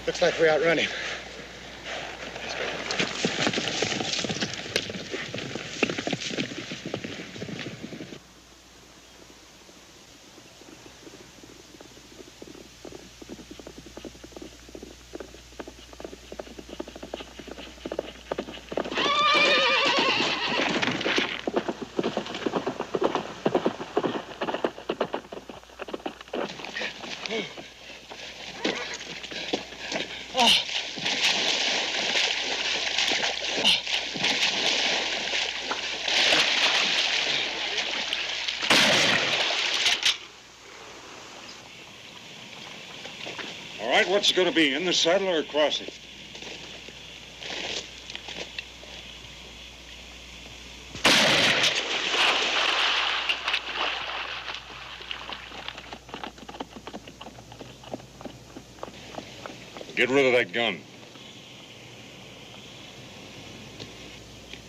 Looks like we outrun him. All right, what's it going to be, in the saddle or crossing? Get rid of that gun.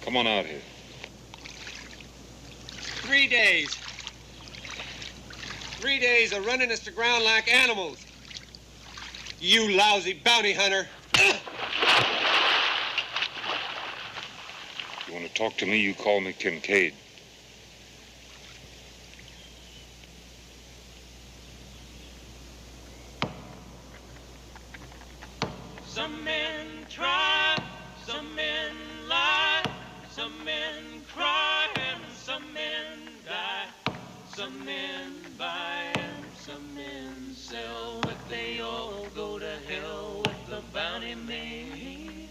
Come on out here. 3 days. 3 days of running us to ground like animals. You lousy bounty hunter. You want to talk to me, you call me Kincaid. Some men try, some men lie, some men cry, and some men die. Some men buy and some men sell, but they all go to hell with the bounty man.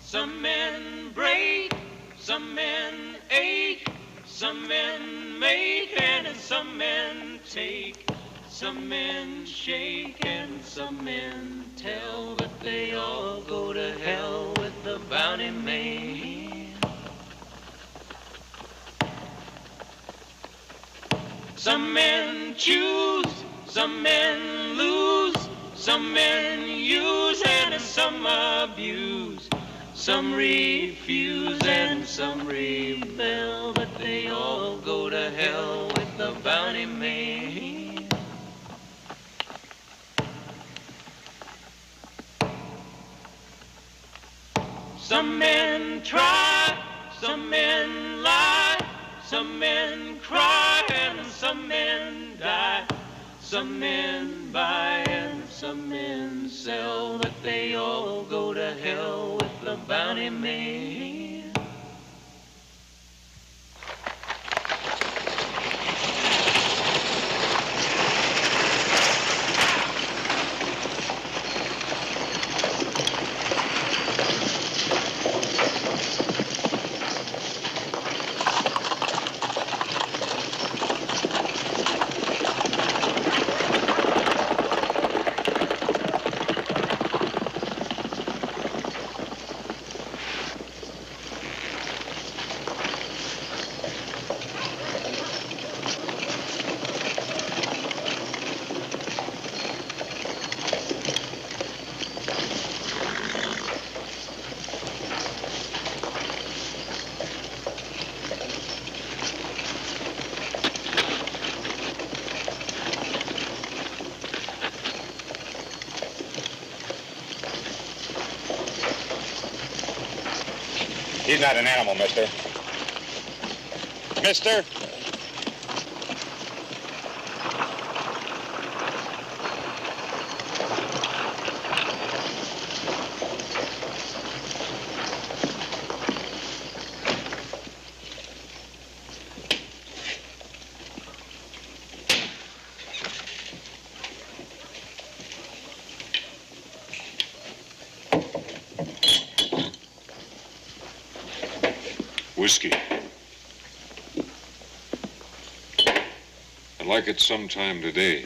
Some men break, some men ache, some men make, and some men take. Some men shake and some men tell, but they all go to hell with the bounty man. Some men choose, some men lose, some men use and some abuse. Some refuse and some rebel, but they all go to hell with the bounty man. Some men try, some men lie, some men cry, and some men die. Some men buy and some men sell, but they all go to hell with the bounty man. He's not an animal, mister. Mister? Whiskey. I'd like it sometime today.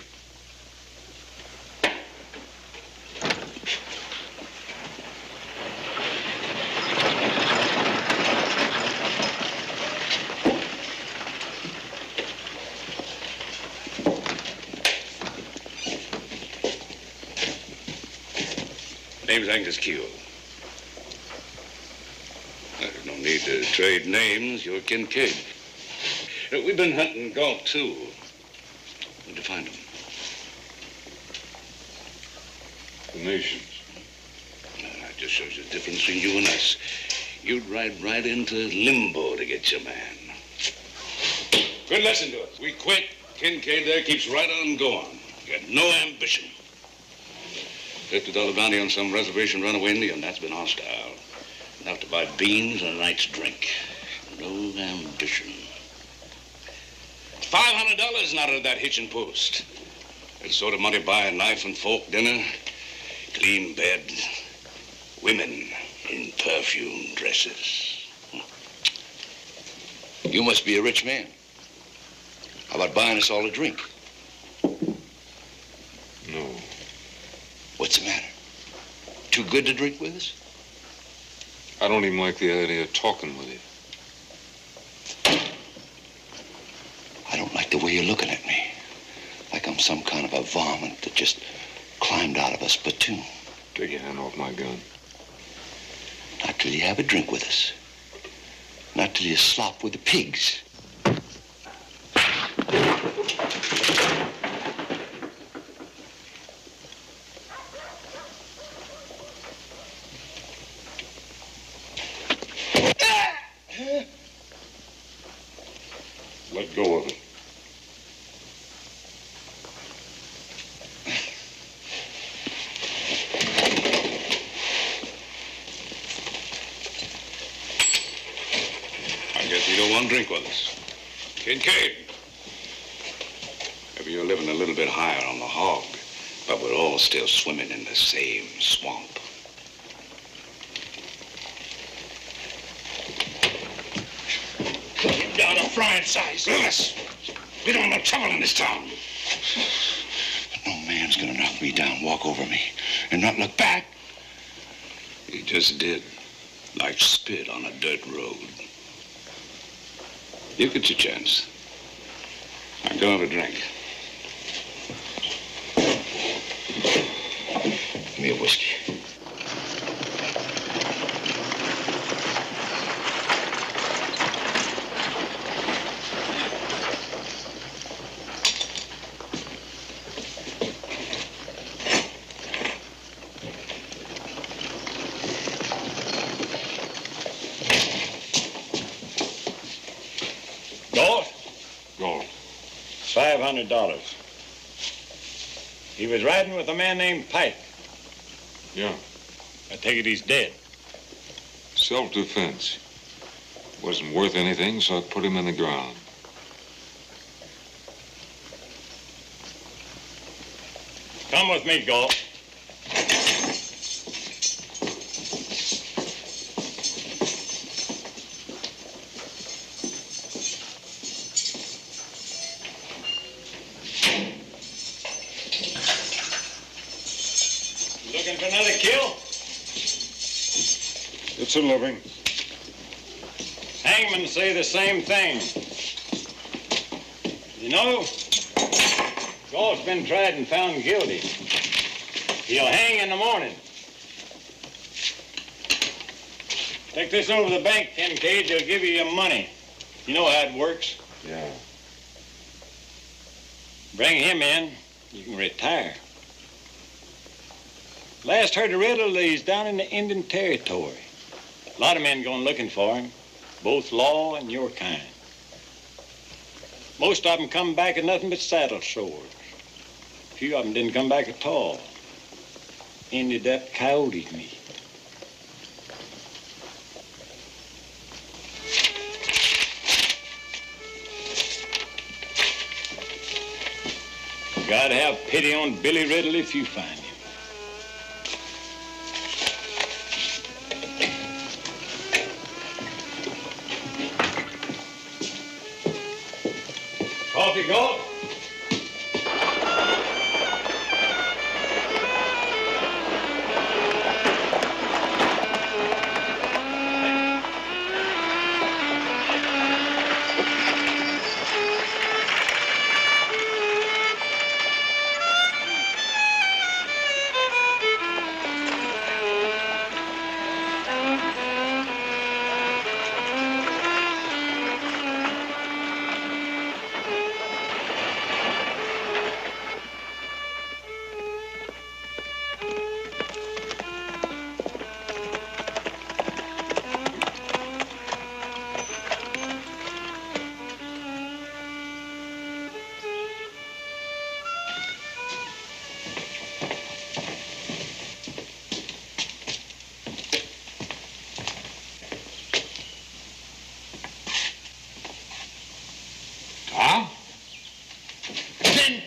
Name's Angus Keel. There's no need to trade names. You're Kincaid. We've been hunting golf, too. Where'd you find him? The nations. That just shows the difference between you and us. You'd ride right into limbo to get your man. Good lesson to us. We quit. Kincaid there keeps right on going. You got no ambition. $50 bounty on some reservation runaway Indian. That's been hostile. Enough to buy beans and a night's drink. No ambition. $500 out of that hitching post. That sort of money buy a knife and fork dinner, clean bed, women in perfume dresses. You must be a rich man. How about buying us all a drink? No. What's the matter? Too good to drink with us? I don't even like the idea of talking with you. I don't like the way you're looking at me. Like I'm some kind of a varmint that just climbed out of a spittoon. Take your hand off my gun. Not till you have a drink with us. Not till you slop with the pigs. Let go of it. I guess you don't want to drink with us. Kincaid. Maybe you're living a little bit higher on the hog, but we're all still swimming in the same swamp. Get down to frying size. Lewis, we don't want no trouble in this town. But no man's gonna knock me down, walk over me, and not look back. He just did, like spit on a dirt road. You get your chance. Now go have a drink. Give me a whiskey. Go. $500. He was riding with a man named Pike. Yeah. I take it he's dead. Self-defense. Wasn't worth anything, so I put him in the ground. Come with me, Galt. Looking for another kill? It's a living. Hangmen say the same thing. You know, Galt's been tried and found guilty. He'll hang in the morning. Take this over to the bank, Kincaid. They'll give you your money. You know how it works. Yeah. Bring him in, you can retire. Last heard of Riddle, he's down in the Indian Territory. A lot of men going looking for him, both law and your kind. Most of them come back with nothing but saddle sores. A few of them didn't come back at all. Ended up coyote meat. Gotta have pity on Billy Riddle if you find him. Coffee, Galt?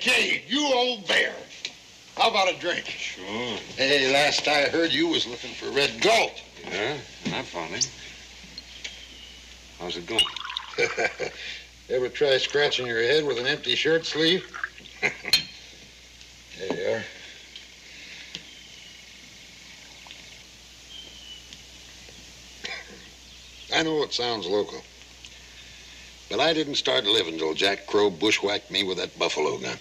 Kincaid, you old bear. How about a drink? Sure. Hey, last I heard you was looking for Red Gold. Yeah, and I found him. How's it going? Ever try scratching your head with an empty shirt sleeve? There you are. I know it sounds local, but I didn't start living till Jack Crow bushwhacked me with that buffalo gun.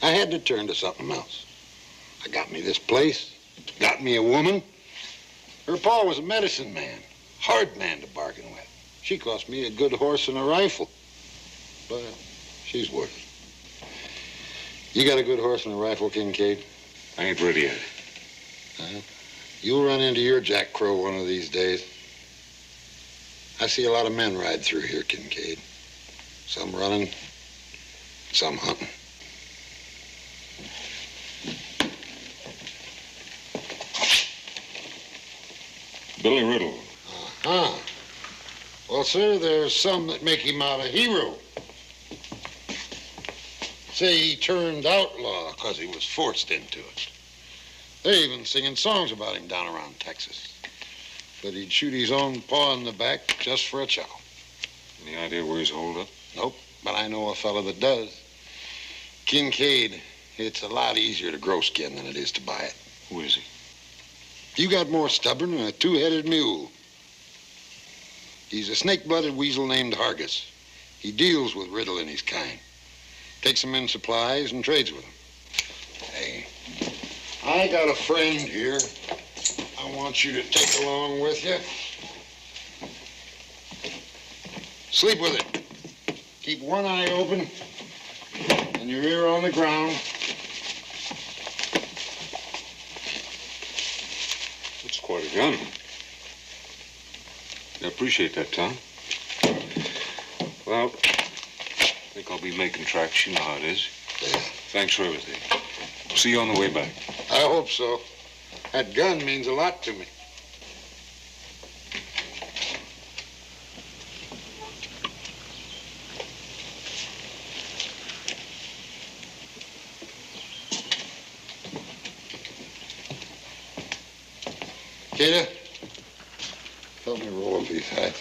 I had to turn to something else. I got me this place, got me a woman. Her pa was a medicine man, hard man to bargain with. She cost me a good horse and a rifle, but she's worth it. You got a good horse and a rifle, Kincaid? I ain't ready yet. You'll run into your Jack Crow one of these days. I see a lot of men ride through here, Kincaid. Some running, some hunting. Billy Riddle. Uh-huh. Well, sir, there's some that make him out a hero. Say he turned outlaw because he was forced into it. They're even singing songs about him down around Texas. But he'd shoot his own paw in the back just for a chuckle. Any idea where he's holed up? Nope, but I know a fella that does. Kincaid, it's a lot easier to grow skin than it is to buy it. Who is he? You got more stubborn than a two-headed mule. He's a snake-blooded weasel named Hargis. He deals with Riddle and his kind. Takes them in supplies and trades with them. Hey, I got a friend here I want you to take along with you. Sleep with it. Keep one eye open and your ear on the ground. That's quite a gun. I appreciate that, Tom. Well, I think I'll be making tracks. You know how it is. Yeah. Thanks for everything. See you on the way back. I hope so. That gun means a lot to me. Kata, help me roll up these hats.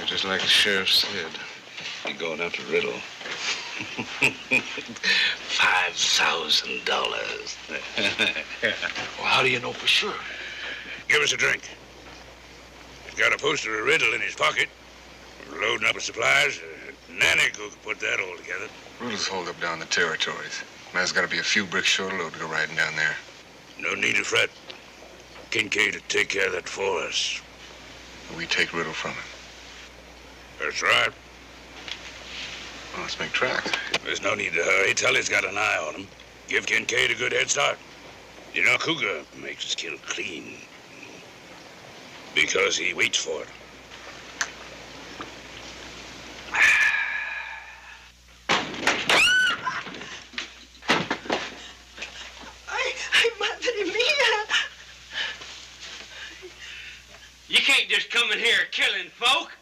Just like the sheriff said, you're going after Riddle. $5,000. Well, how do you know for sure? Give us a drink. He's got a poster of Riddle in his pocket. We're loading up with supplies. Nanny could put that all together. Riddle's holed up down in the territories. Man's got to be a few bricks short of load to go riding down there. No need to fret. Kincaid will take care of that for us. We take Riddle from him. That's right. Well, let's make tracks. There's no need to hurry. Tully's got an eye on him. Give Kincaid a good head start. You know, Cougar makes his kill clean. Because he waits for it. Ay, madre mía. You can't just come in here killing folk.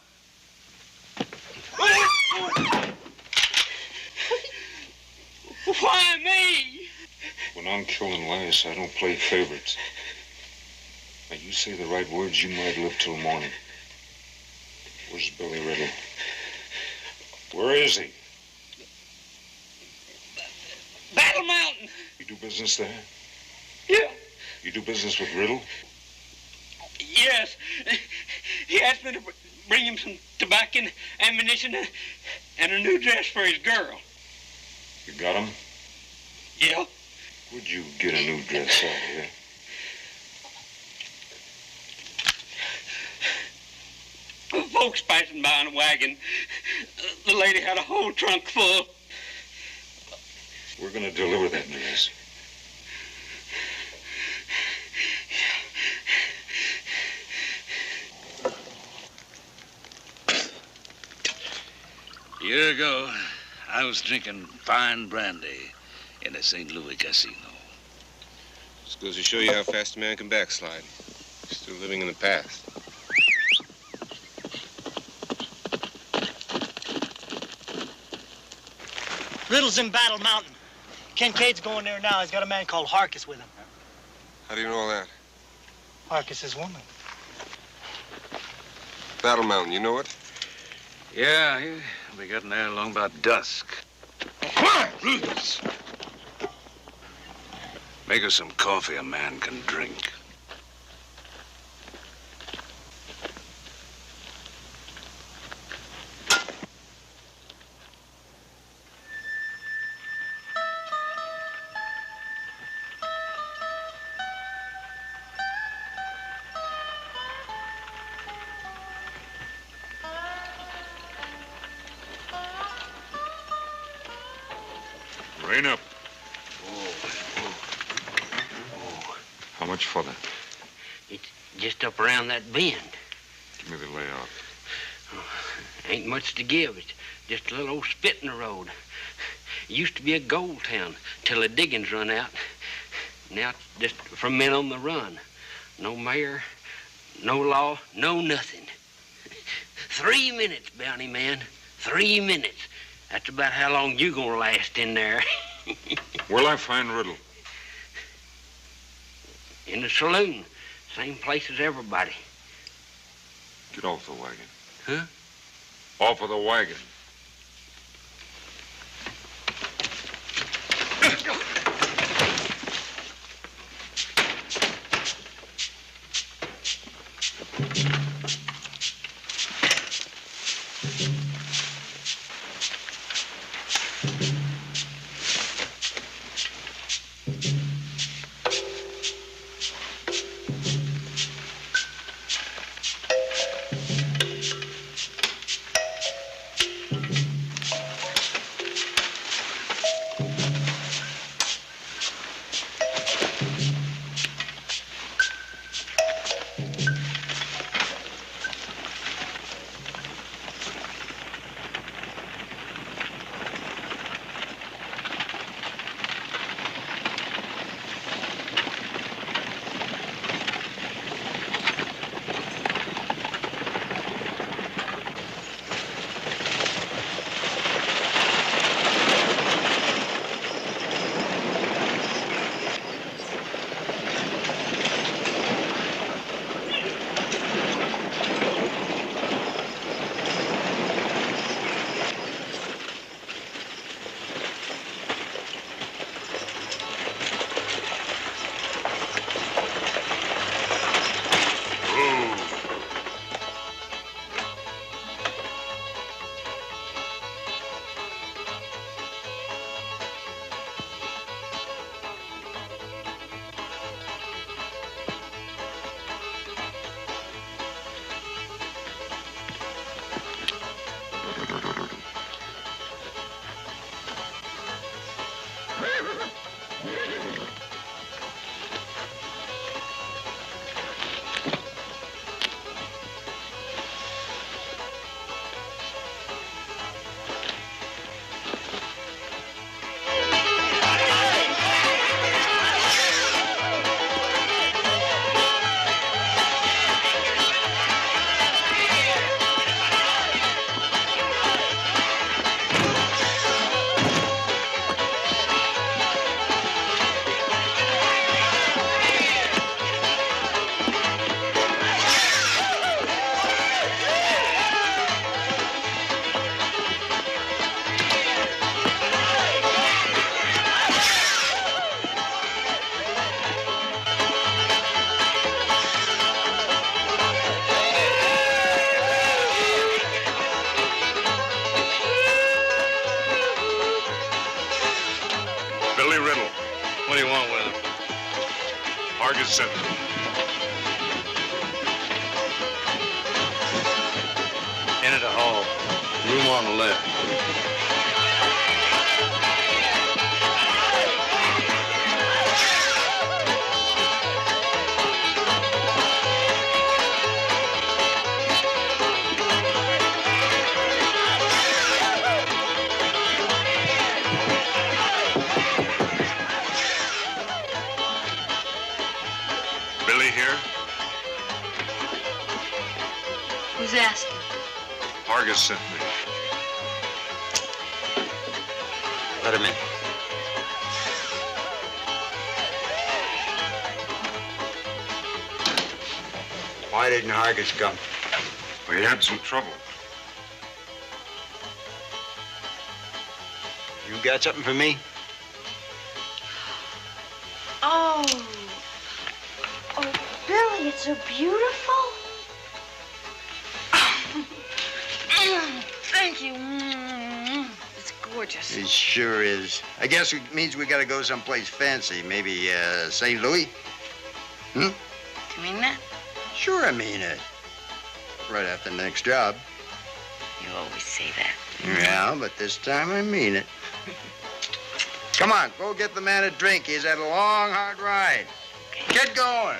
Why me? When I'm killing lice, I don't play favorites. Now, you say the right words, you might live till morning. Where's Billy Riddle? Where is he? Battle Mountain. You do business there? Yeah. You do business with Riddle? Yes. He asked me to bring him some tobacco, ammunition, and a new dress for his girl. You got him? Yeah. Where'd you get a new dress out of here? Folks passing by in a wagon. The lady had a whole trunk full. We're gonna deliver that dress. A year ago, I was drinking fine brandy in a St. Louis casino. Just goes to show you how fast a man can backslide. Still living in the past. Riddle's in Battle Mountain. Kincaid's going there now. He's got a man called Harkis with him. How do you know that? Harkis' is woman. Battle Mountain, you know it? Yeah, he'll be getting there along about dusk. Make us some coffee a man can drink. Rain up. How much for that? It's just up around that bend. Give me the layout. Ain't much to give. It's just a little old spit in the road. It used to be a gold town till the diggings run out. Now it's just for men on the run. No mayor, no law, no nothing. 3 minutes, bounty man. 3 minutes. That's about how long you gonna last in there. Where'll I find Riddle? In the saloon. Same place as everybody. Get off the wagon. Huh? Off of the wagon. Billy Riddle. What do you want with him? Hargis sent me. Into the hall. Room on the left. Billy here? Who's asking? Hargis sent me. Let him in. Why didn't Hargis come? We had some trouble. You got something for me? Oh. Oh, Billy, it's so beautiful. Thank you. It's gorgeous. It sure is. I guess it means we gotta go someplace fancy. Maybe, St. Louis? Do you mean that? Sure, I mean it. Right after the next job. You always say that. Yeah, but this time I mean it. Come on, go get the man a drink. He's had a long, hard ride. Get going.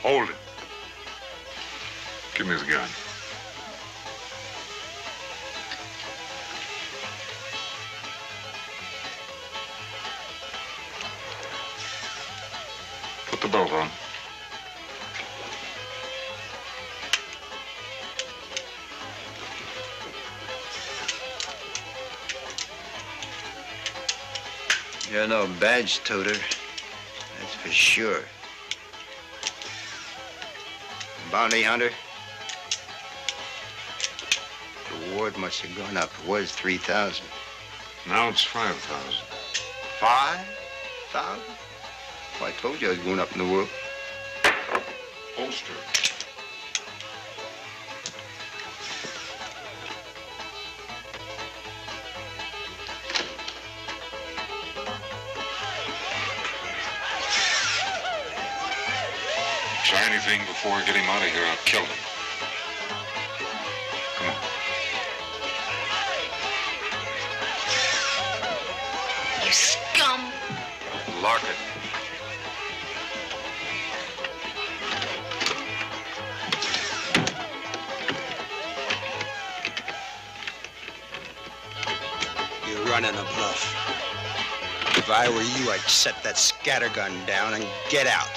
Hold it. Give me the gun. Put the belt on. You're no badge toter. That's for sure. Bounty hunter? The reward must have gone up. It was 3,000. Now it's 5,000. 5,000? Well, I told you I was going up in the world. Holster. Try anything before I get him out of here, I'll kill him. Come on. You scum. Lock it. You're running a bluff. If I were you, I'd set that scattergun down and get out.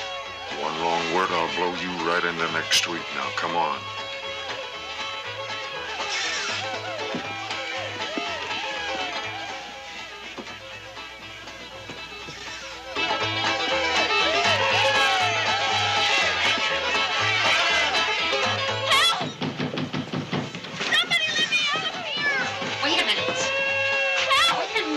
One wrong word, I'll blow you right into next week. Now, come on. Wait a minute. Wait a minute.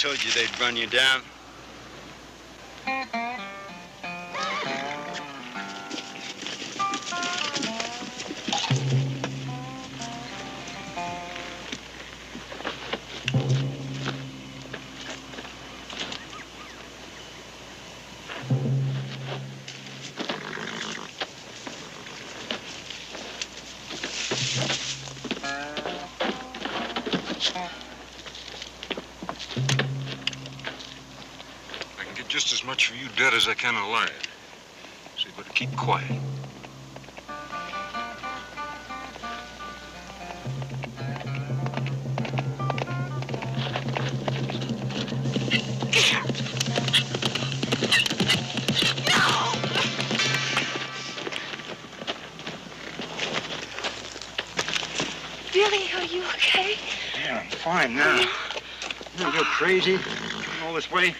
told you they'd run you down. Just as much for you dead as I can alive. So you better keep quiet. Billy, are you okay? Yeah, I'm fine now. You're crazy. All this way.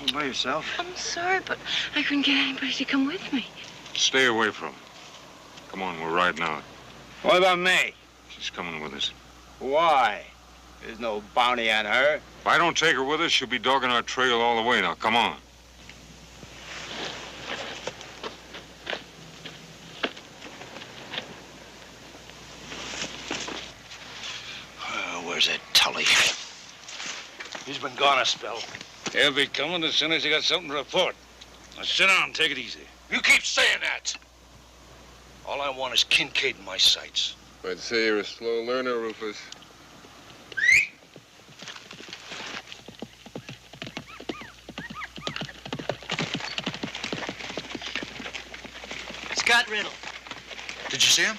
All by yourself. I'm sorry, but I couldn't get anybody to come with me. Stay away from him. Come on, we're riding out. What about me? She's coming with us. Why? There's no bounty on her. If I don't take her with us, she'll be dogging our trail all the way. Now, come on. Where's that Tully? He's been gone a spell. He'll be coming as soon as he got something to report. Now sit down, take it easy. You keep saying that. All I want is Kincaid in my sights. I'd say you're a slow learner, Rufus. Scott Riddle. Did you see him?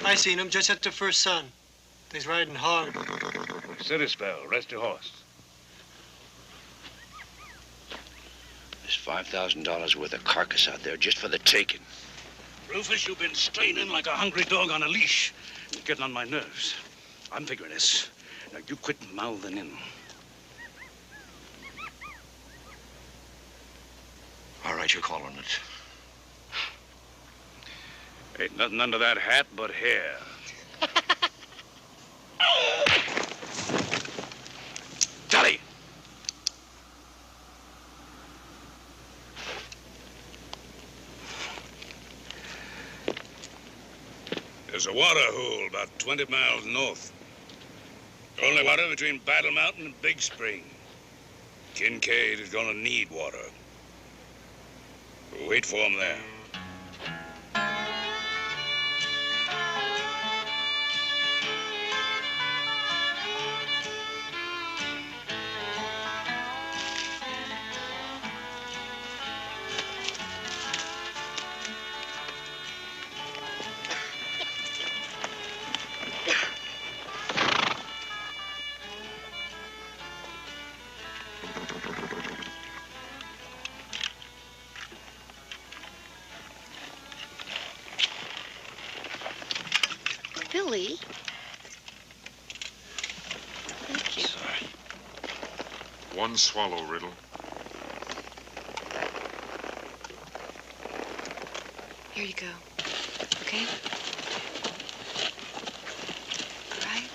I seen him just at the first sun. He's riding hard. Sit a spell, rest your horse. There's $5,000 worth of carcass out there just for the taking. Rufus, you've been straining like a hungry dog on a leash. You're getting on my nerves. I'm figuring this. Now, you quit mouthing in. All right, you're calling it. Ain't nothing under that hat but hair. Tully! There's a water hole about 20 miles north. Only water between Battle Mountain and Big Spring. Kincaid is gonna need water. We'll wait for him there. Billy? Thank you. Sorry. One swallow, Riddle. Here you go. Okay? All right?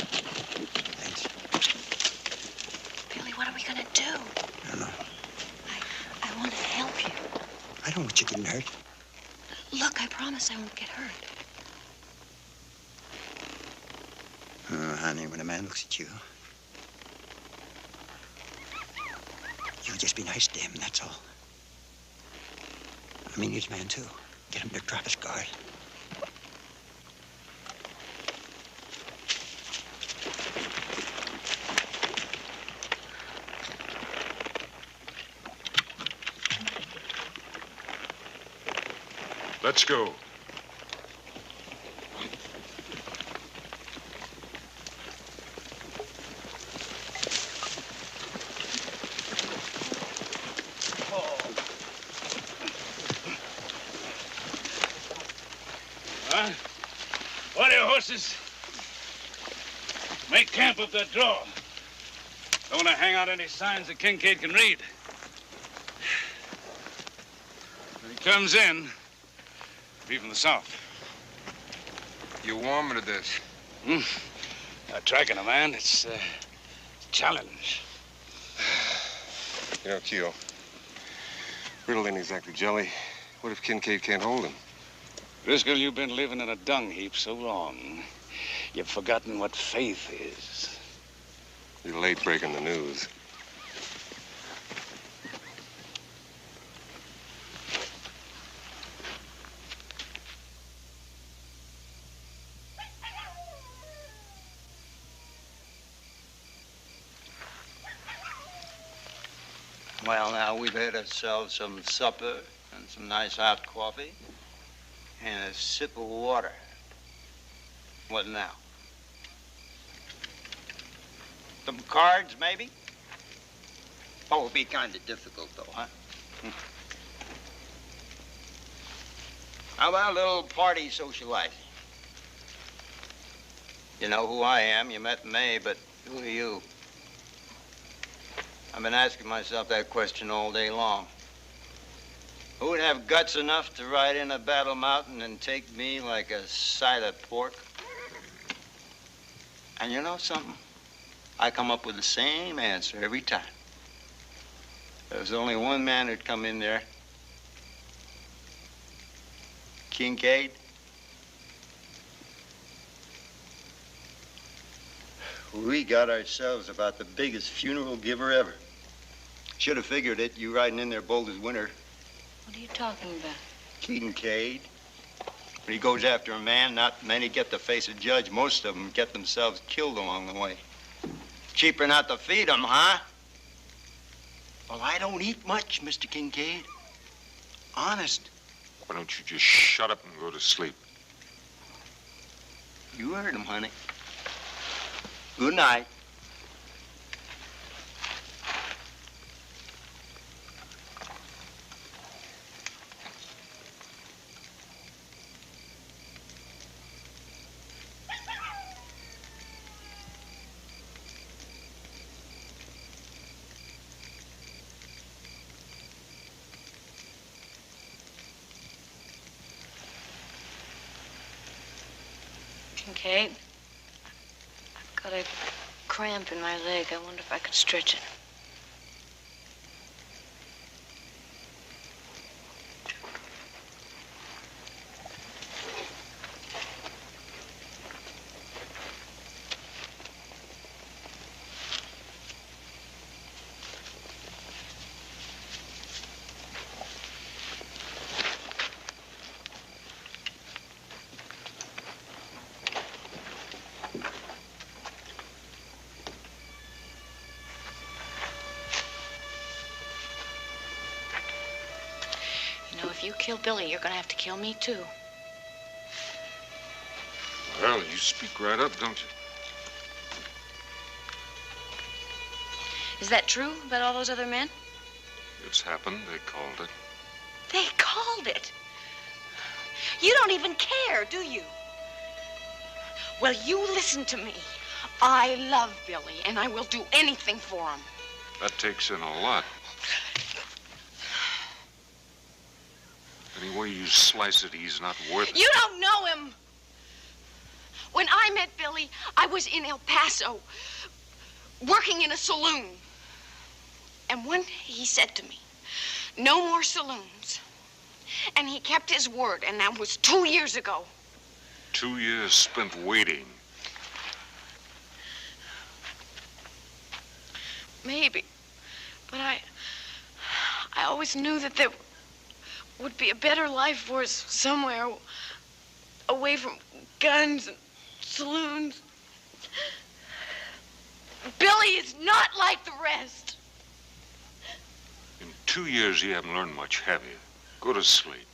Thanks. Billy, what are we gonna do? I don't know. I want to help you. I don't want you getting hurt. Look, I promise I won't get hurt. Oh, honey, when a man looks at you, you'll just be nice to him, that's all. I mean, he's a man, too. Get him to drop his guard. Let's go. What are your horses? Make camp up that draw. Don't want to hang out any signs that Kincaid can read. When he comes in, be from the south. You warm to this? Tracking a man, it's a challenge. You know, Keo, Riddle ain't exactly jelly. What if Kincaid can't hold him? Driscoll, you've been living in a dung heap so long, you've forgotten what faith is. You're late breaking the news. Well, now, we've had ourselves some supper and some nice hot coffee and a sip of water. What now? Some cards, maybe? Oh, it'll be kind of difficult, though, huh? How about a little party socializing? You know who I am. You met May, but who are you? I've been asking myself that question all day long. Who would have guts enough to ride in a Battle Mountain and take me like a side of pork? And you know something? I come up with the same answer every time. There's only one man who'd come in there. Kincaid. We got ourselves about the biggest funeral giver ever. Should have figured it, you riding in there bold as winter. What are you talking about? Kincaid. When he goes after a man, not many get to face a judge. Most of them get themselves killed along the way. Cheaper not to feed them, huh? Well, I don't eat much, Mr. Kincaid. Honest. Why don't you just shut up and go to sleep? You heard him, honey. Good night. Kincaid, I've got a cramp in my leg. I wonder if I could stretch it. If you kill Billy, you're gonna have to kill me, too. Well, you speak right up, don't you? Is that true about all those other men? It's happened. They called it. They called it? You don't even care, do you? Well, you listen to me. I love Billy, and I will do anything for him. That takes in a lot. Any way you slice it, he's not worth it. You don't know him. When I met Billy, I was in El Paso, working in a saloon. And one day he said to me, no more saloons. And he kept his word, and that was 2 years ago. 2 years spent waiting. Maybe. But I always knew that there would be a better life for us somewhere away from guns and saloons. Billy is not like the rest. In 2 years, you haven't learned much, have you? Go to sleep.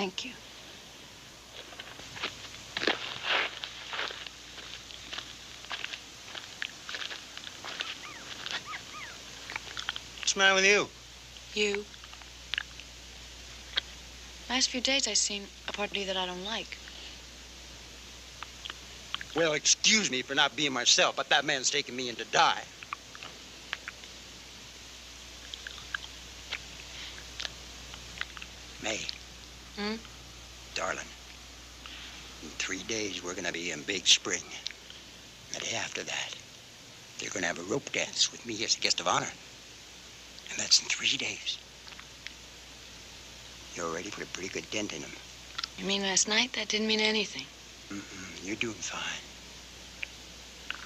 Thank you. What's the matter with you? You. Last few days I've seen a part of you that I don't like. Well, excuse me for not being myself, but that man's taking me in to die. May. Hmm? Darling, in 3 days we're gonna be in Big Spring. The day after that, they're gonna have a rope dance with me as a guest of honor. And that's in 3 days. You already put a pretty good dent in him. You mean last night? That didn't mean anything. You're doing fine.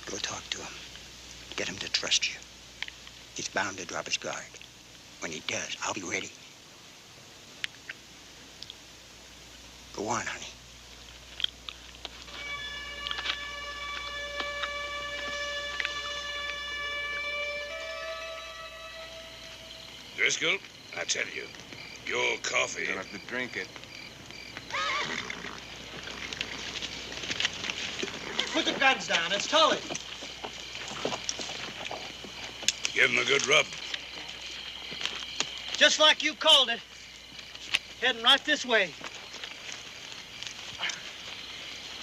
Go talk to him. Get him to trust you. He's bound to drop his guard. When he does, I'll be ready. Go on, honey. Driscoll, I tell you, your coffee... You'll have to drink it. Put the guns down. It's Tully. Give him a good rub. Just like you called it. Heading right this way.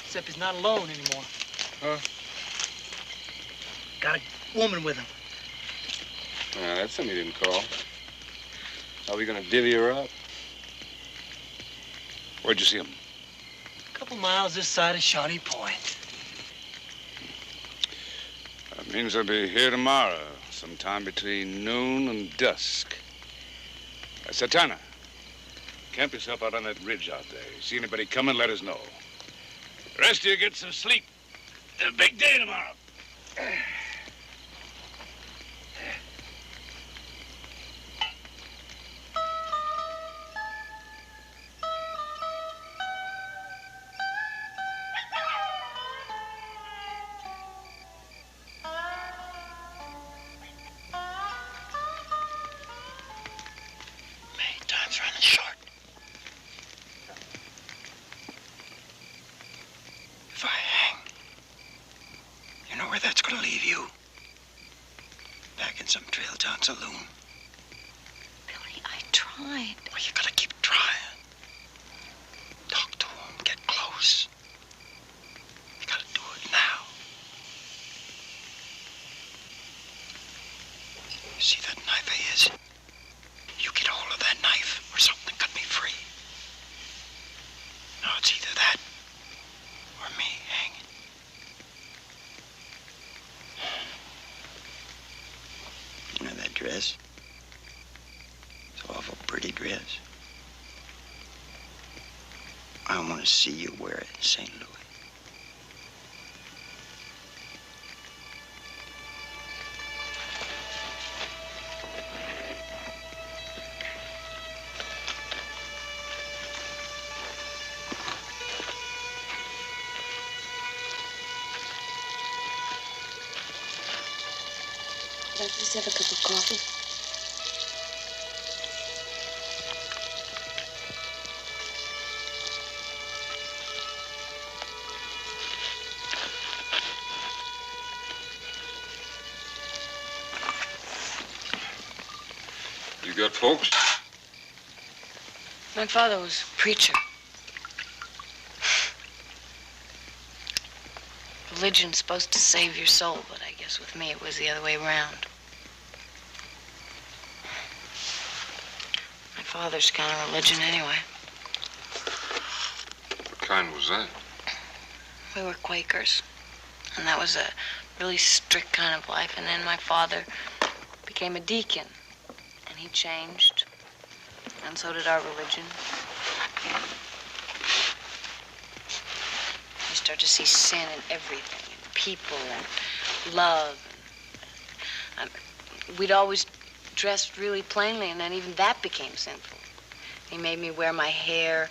Except he's not alone anymore. Huh? Got a woman with him. That's something you didn't call. Are we gonna divvy her up? Where'd you see him? A couple miles this side of Shawnee Point. That means I'll be here tomorrow, sometime between noon and dusk. Satana, camp yourself out on that ridge out there. You see anybody coming, let us know. The rest of you get some sleep. It's a big day tomorrow. Time's running short. If I hang, you know where that's gonna leave you? Back in some trail town saloon. Billy, I tried. Well, you gotta keep trying. Talk to him, get close. You gotta do it now. You see that knife of his? You get hold of that knife, or something cut me free. Now it's either that, or me hanging. You know that dress? It's an awful pretty dress. I want to see you wear it in St. Louis. I'd just have a cup of coffee. You got folks? My father was a preacher. Religion's supposed to save your soul, but I guess with me it was the other way around. My father's kind of religion anyway. What kind was that? We were Quakers, and that was a really strict kind of life. And then my father became a deacon, and he changed, and so did our religion. You start to see sin in everything, in people and love. We'd always dressed really plainly, and then even that became sinful. He made me wear my hair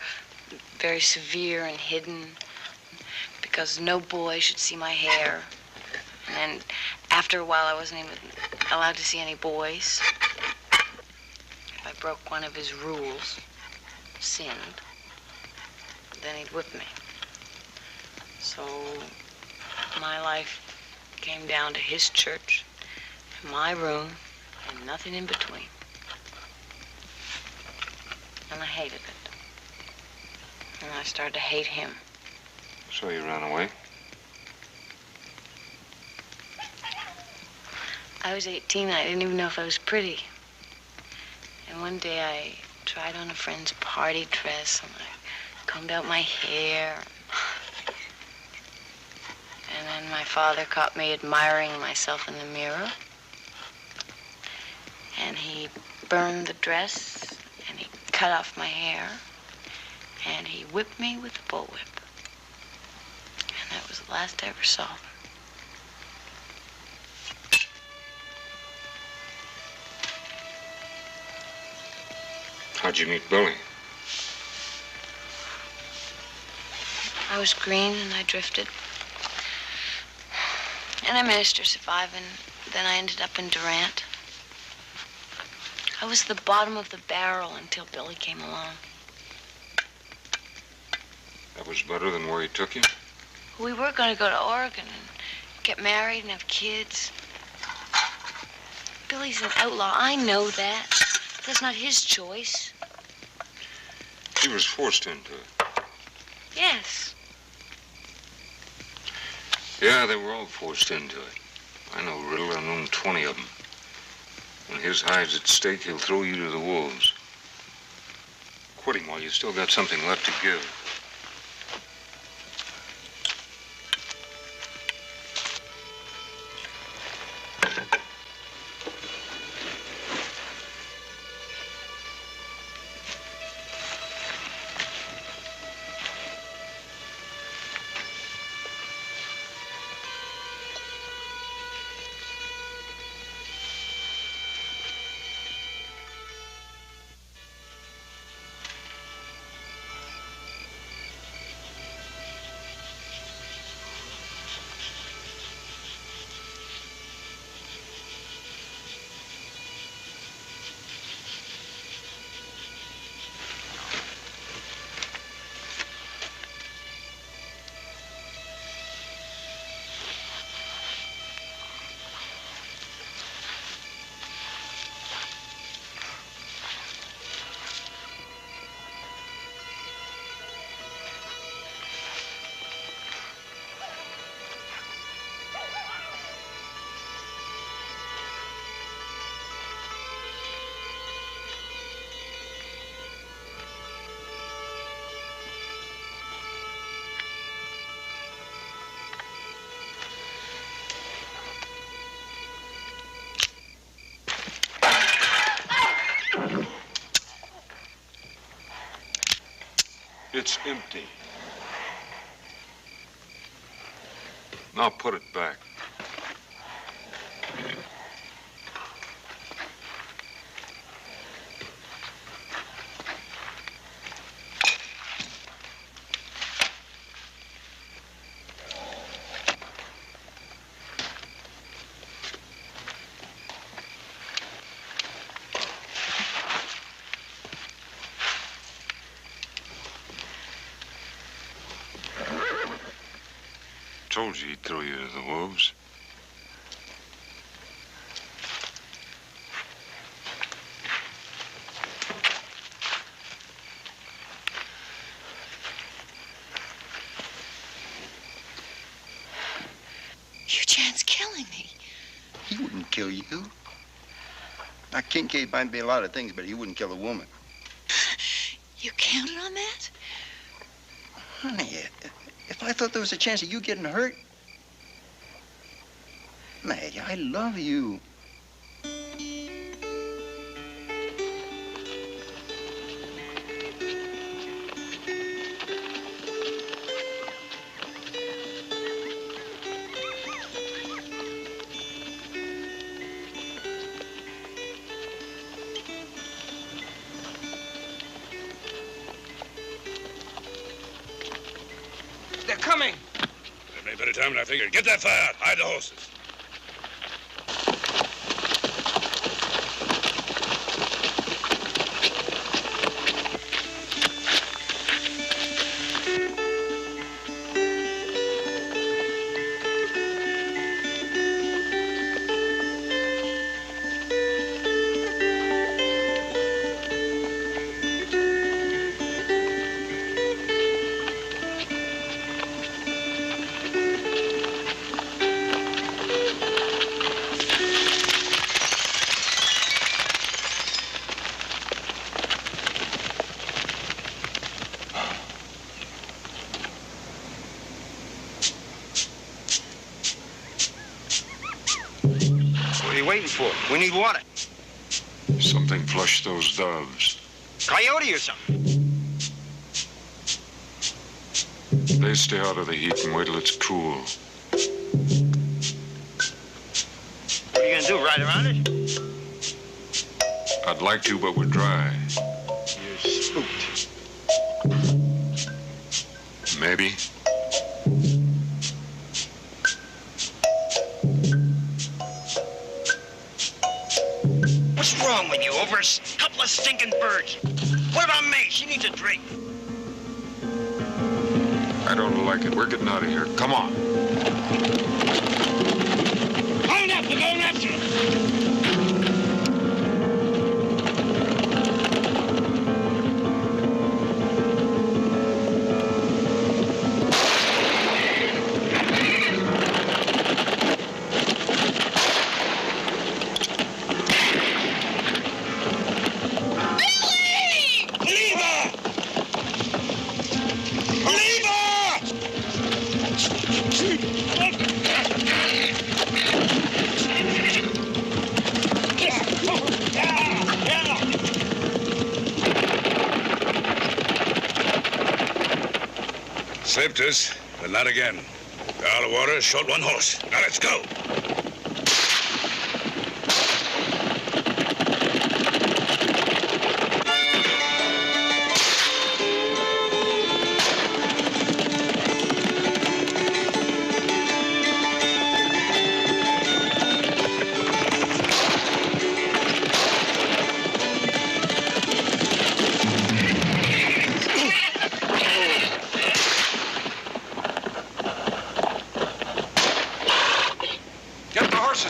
very severe and hidden because no boy should see my hair. And then after a while, I wasn't even allowed to see any boys. If I broke one of his rules, sinned, then he'd whip me. So my life came down to his church, my room, and nothing in between. And I hated it. And I started to hate him. So you ran away? I was 18. I didn't even know if I was pretty. And one day I tried on a friend's party dress, and I combed out my hair. And then my father caught me admiring myself in the mirror. And he burned the dress, and he cut off my hair, and he whipped me with a bullwhip. And that was the last I ever saw of him. How'd you meet Billy? I was green and I drifted. And I managed to survive, and then I ended up in Durant. I was the bottom of the barrel until Billy came along. That was better than where he took you? We were going to go to Oregon and get married and have kids. Billy's an outlaw. I know that. But that's not his choice. He was forced into it. Yes. Yeah, they were all forced into it. I know Riddle. I've known 20 of them. When his hide's at stake, he'll throw you to the wolves. Quit him while you still got something left to give. It's empty. Now put it back. Told you he'd throw you to the wolves. Eugene's killing me. He wouldn't kill you. Now, Kincaid might be a lot of things, but he wouldn't kill a woman. You counted on that? Honey, if I thought there was a chance of you getting hurt, Maggie, I love you. They're coming. There may be better time than I figured. Get that fire out. Hide the horses. What are you waiting for? We need water. Something flushed those doves. Coyote or something? They stay out of the heat and wait till it's cool. What are you gonna do, ride around it? I'd like to, but we're dry. You're spooked. Maybe. What's wrong with you? Over a couple of stinking birds. What about May? She needs a drink. I don't like it. We're getting out of here. Come on. Hold up! We're going after him. Saved us, but not again. We're out of water, short one horse. Now let's go.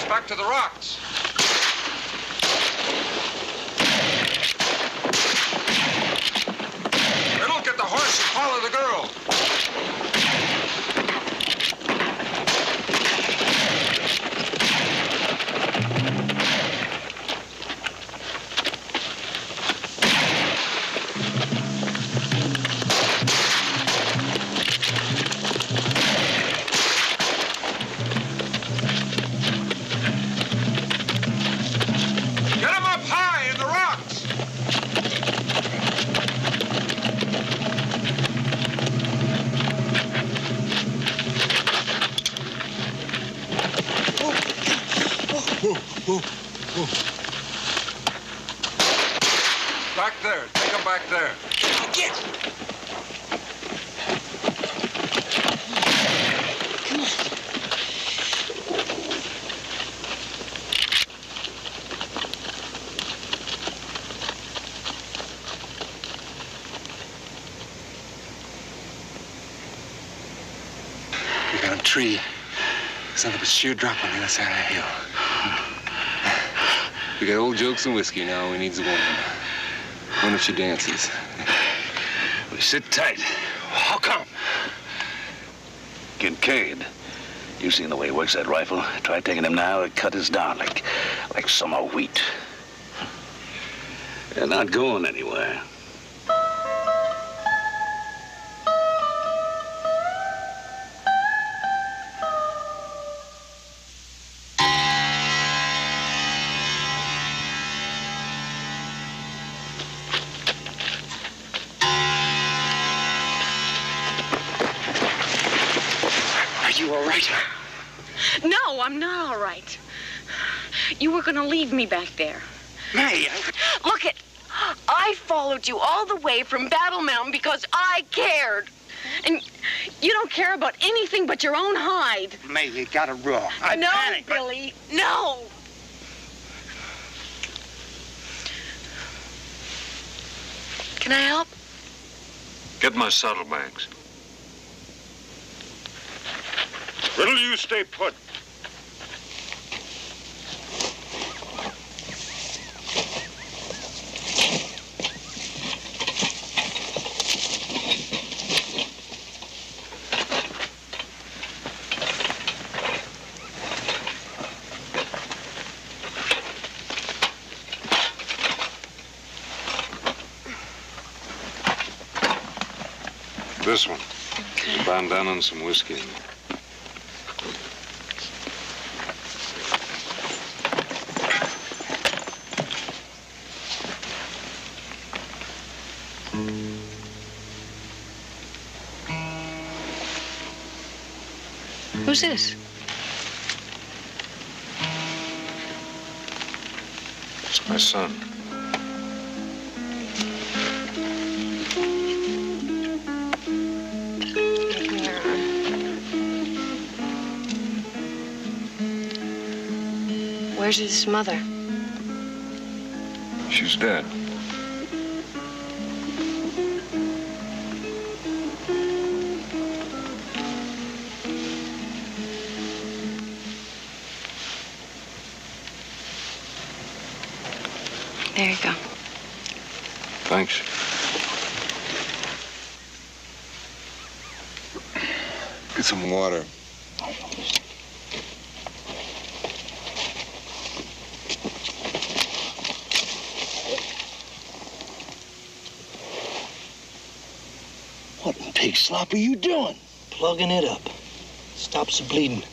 Back to the rocks. Riddle, get the horse and follow the girl. Back there. Take them back there. Get! Come on. We got a tree. Son of a sheer drop on the other side of the hill. We got old jokes and whiskey now. We needs a woman. One if she dances. We sit tight. How come? Kincaid, you seen the way he works that rifle? Try taking him now, it cut us down like summer wheat. They're not going anywhere. No, I'm not all right. You were going to leave me back there. May, Look it. I followed you all the way from Battle Mountain because I cared. And you don't care about anything but your own hide. May, you got it wrong. I no, panicked, Billy, no. Can I help? Get my saddlebags. Riddle, you stay put. This one. There's a bandana and some whiskey in it. Who's this? It's my son. Where's his mother? She's dead. There you go. Thanks. Get some water. What in pig slop are you doing? Plugging it up. Stops the bleeding.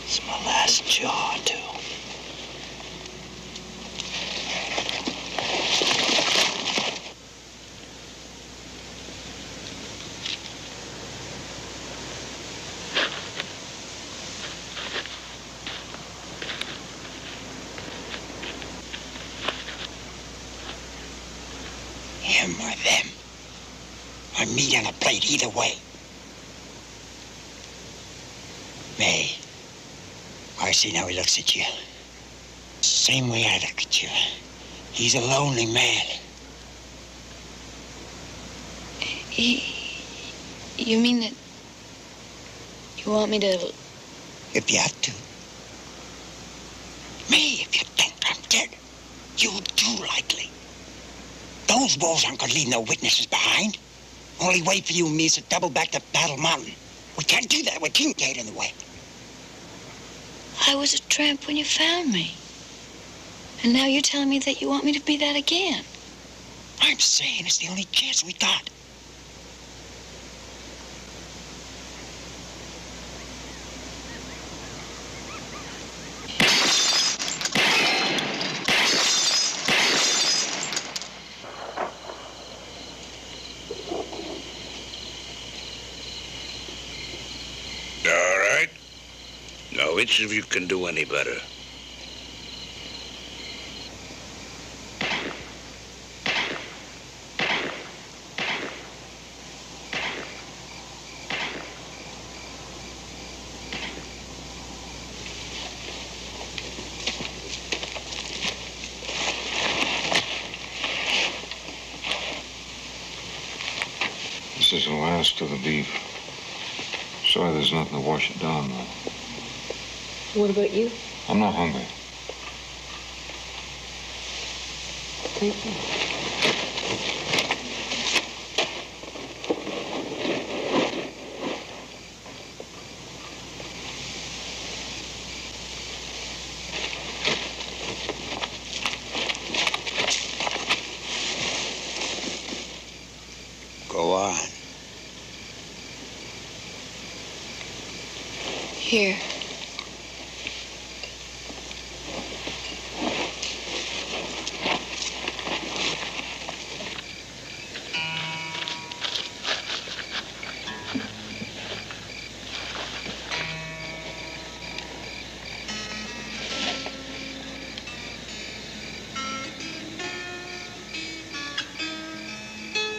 It's my last jar, too. Him or them. Or meat on a plate, either way. May, I see now he looks at you. Same way I look at you. He's a lonely man. You mean that you want me to... If you have to. Me, if you think I'm dead, you do likely. Those wolves aren't going to leave no witnesses behind. Only way for you and me is to double back to Battle Mountain. We can't do that with Kincaid in the way. I was a tramp when you found me. And now you're telling me that you want me to be that again. I'm saying it's the only chance we got. Now, which of you can do any better? This is the last of the beef. Sorry there's nothing to wash it down, though. What about you? I'm not hungry. Thank you. Go on. Here.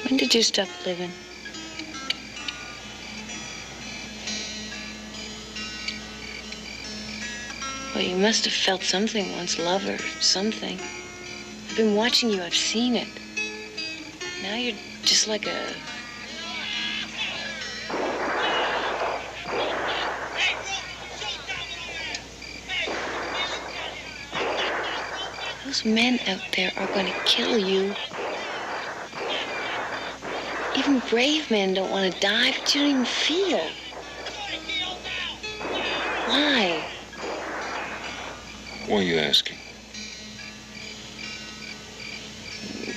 When did you stop living? Well, you must have felt something once, love or something. I've been watching you, I've seen it. Now you're just like a... Those men out there are going to kill you. Even brave men don't want to die, but you don't even feel. Why? Why are you asking?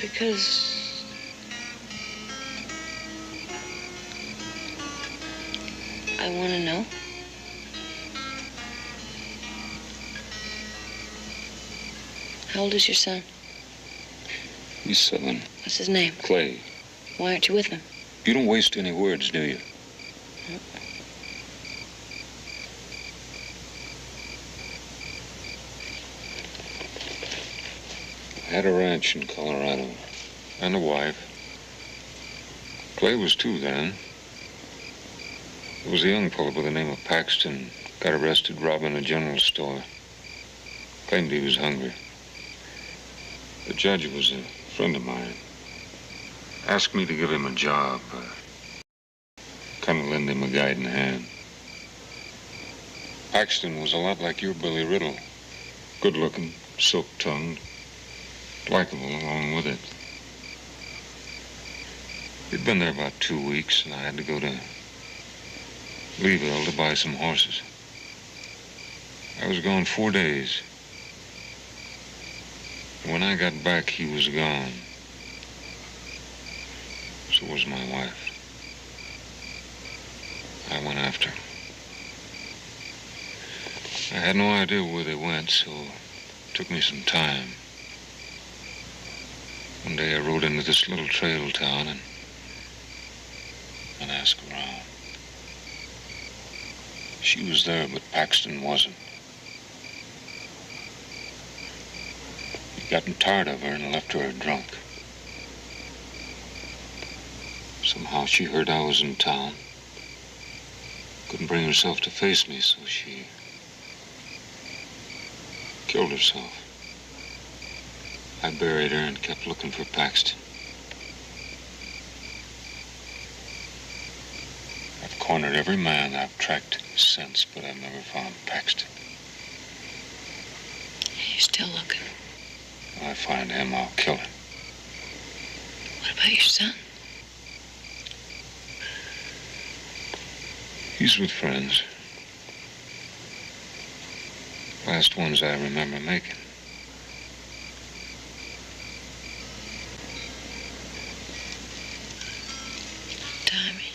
Because... I want to know. How old is your son? He's 7. What's his name? Clay. Why aren't you with him? You don't waste any words, do you? had a ranch in Colorado and a wife. Clay was too then. There was a young fellow by the name of Paxton, got arrested robbing a general store. Claimed he was hungry. The judge was a friend of mine. Asked me to give him a job. Kind of lend him a guiding hand. Paxton was a lot like your Billy Riddle. Good-looking, silk-tongued, likable along with it. He'd been there about 2 weeks, and I had to go to Leeville to buy some horses. I was gone 4 days. When I got back, he was gone. So was my wife. I went after her. I had no idea where they went, so it took me some time. One day I rode into this little trail town and asked around. She was there, but Paxton wasn't. He'd gotten tired of her and left her drunk. Somehow she heard I was in town. Couldn't bring herself to face me, so she killed herself. I buried her and kept looking for Paxton. I've cornered every man I've tracked since, but I've never found Paxton. You're still looking. When I find him, I'll kill him. What about your son? He's with friends. Last ones I remember making. Tommy.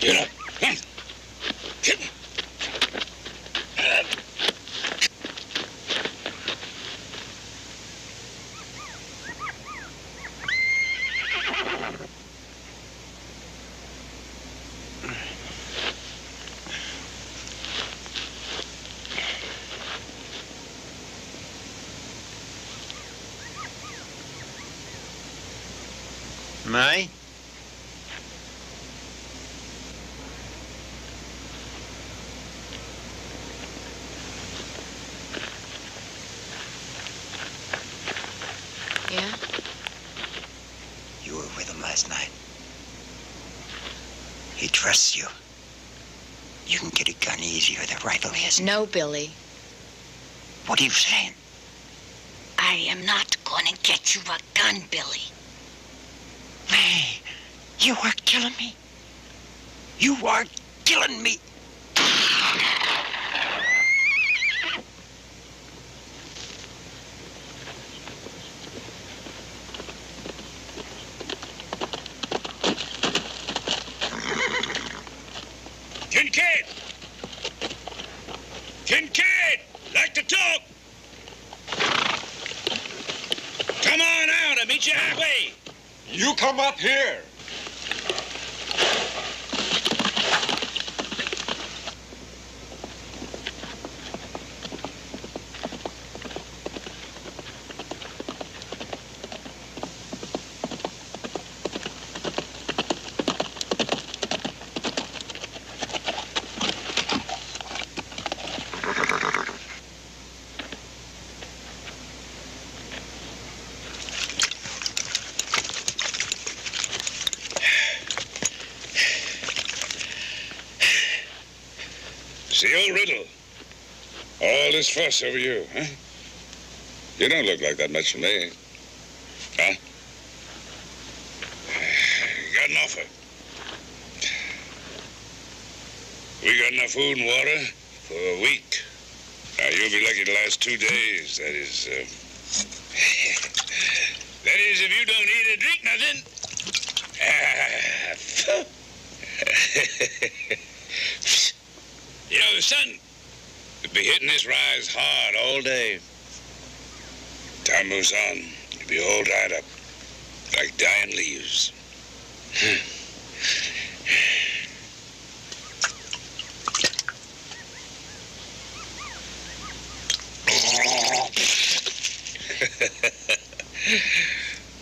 Get up. Come. Get. May? Yeah? You were with him last night. He trusts you. You can get a gun easier than rifle his. No, Billy. What are you saying? I am not going to get you a gun, Billy. May, you are killing me. You are killing me. Kincaid! Kincaid! Like to talk! Come on out and meet you halfway! You come up here. See, old Riddle. All this fuss over you, huh? You don't look like that much to me. Huh? You got an offer. We got enough food and water for a week. Now, you'll be lucky the last 2 days. That is, that is, if you don't eat or drink nothing. You know, the sun will be hitting this rise hard all day. Time moves on, you'll be all dried up, like dying leaves.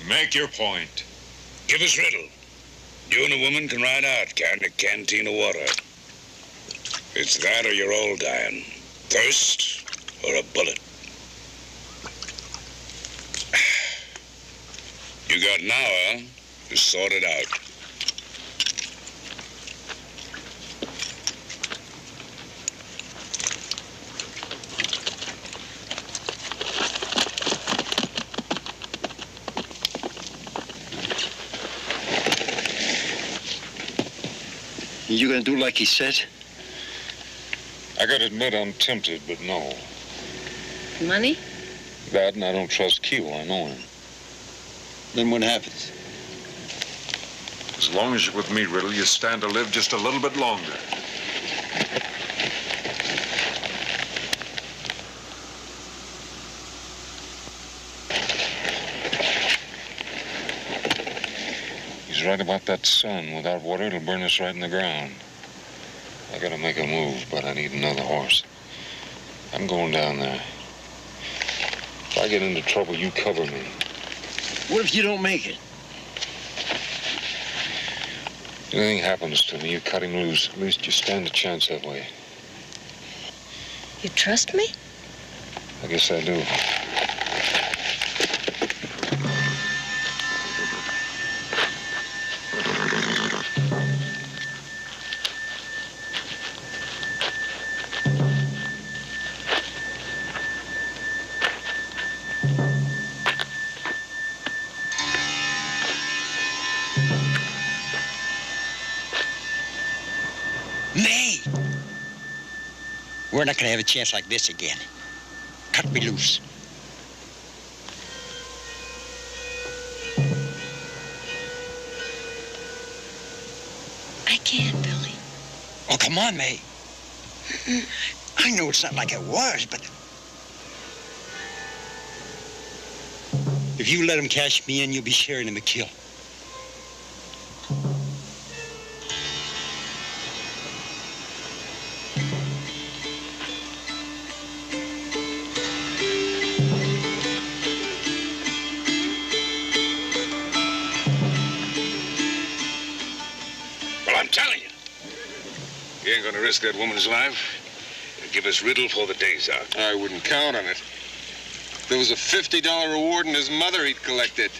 Make your point. Give us riddle. You and a woman can ride out carrying a canteen of water. It's that or you're all dying. Thirst or a bullet. You got an hour to sort it out. You gonna do like he said? I gotta admit I'm tempted, but no. Money? That, and I don't trust Keel. I know him. Then what happens? As long as you're with me, Riddle, you stand to live just a little bit longer. He's right about that sun. Without water, it'll burn us right in the ground. I gotta make a move, but I need another horse. I'm going down there. If I get into trouble, you cover me. What if you don't make it? If anything happens to me, you cut him loose. At least you stand a chance that way. You trust me? I guess I do. We're not going to have a chance like this again. Cut me loose. I can't, Billy. Oh, come on, May. I know it's not like it was, but... if you let him cash me in, you'll be sharing in the kill. You ain't gonna risk that woman's life? Give us riddle before the day's out. I wouldn't count on it. If there was a $50 reward and his mother, he'd collect it.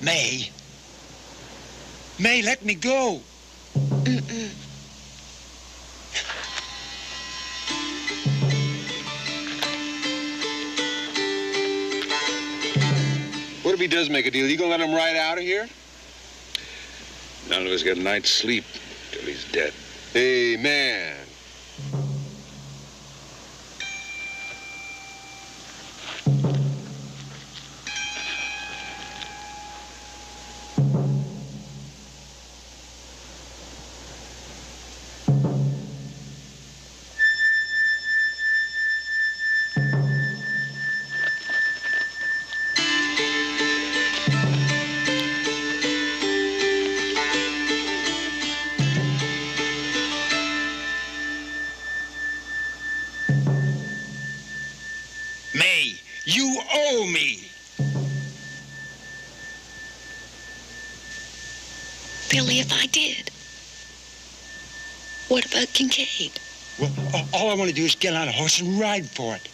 May. May, let me go. What if he does make a deal? You gonna let him ride out of here? None of us get a night's sleep till he's dead. Amen. May, you owe me. Billy, if I did, what about Kincaid? Well, all I want to do is get on a horse and ride for it.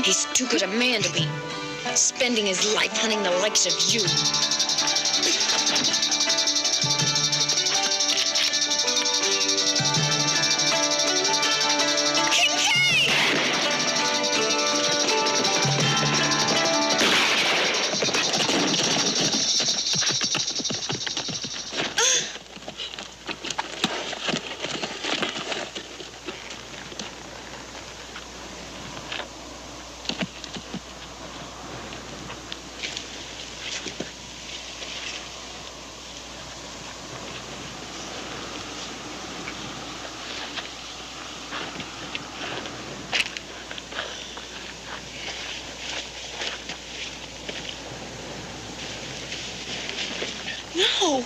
He's too good a man to be spending his life hunting the likes of you. No.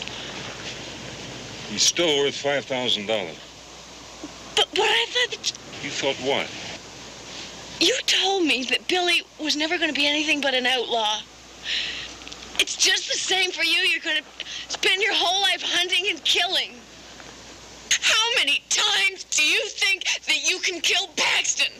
He's still worth $5,000. But I thought that You thought what? you told me that Billy was never going to be anything but an outlaw. It's just the same for you. You're going to spend your whole life hunting and killing. How many times do you think that you can kill Paxton?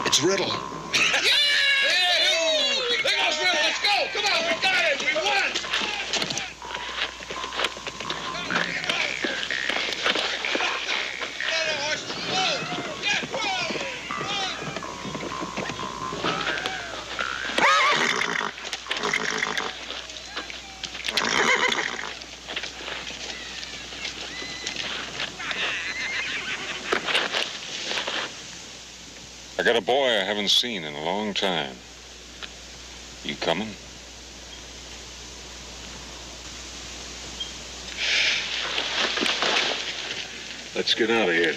It's Riddle. There goes Riddle. Let's go. Come on, we got it. We won. I got a boy I haven't seen in a long time. You coming? Let's get out of here.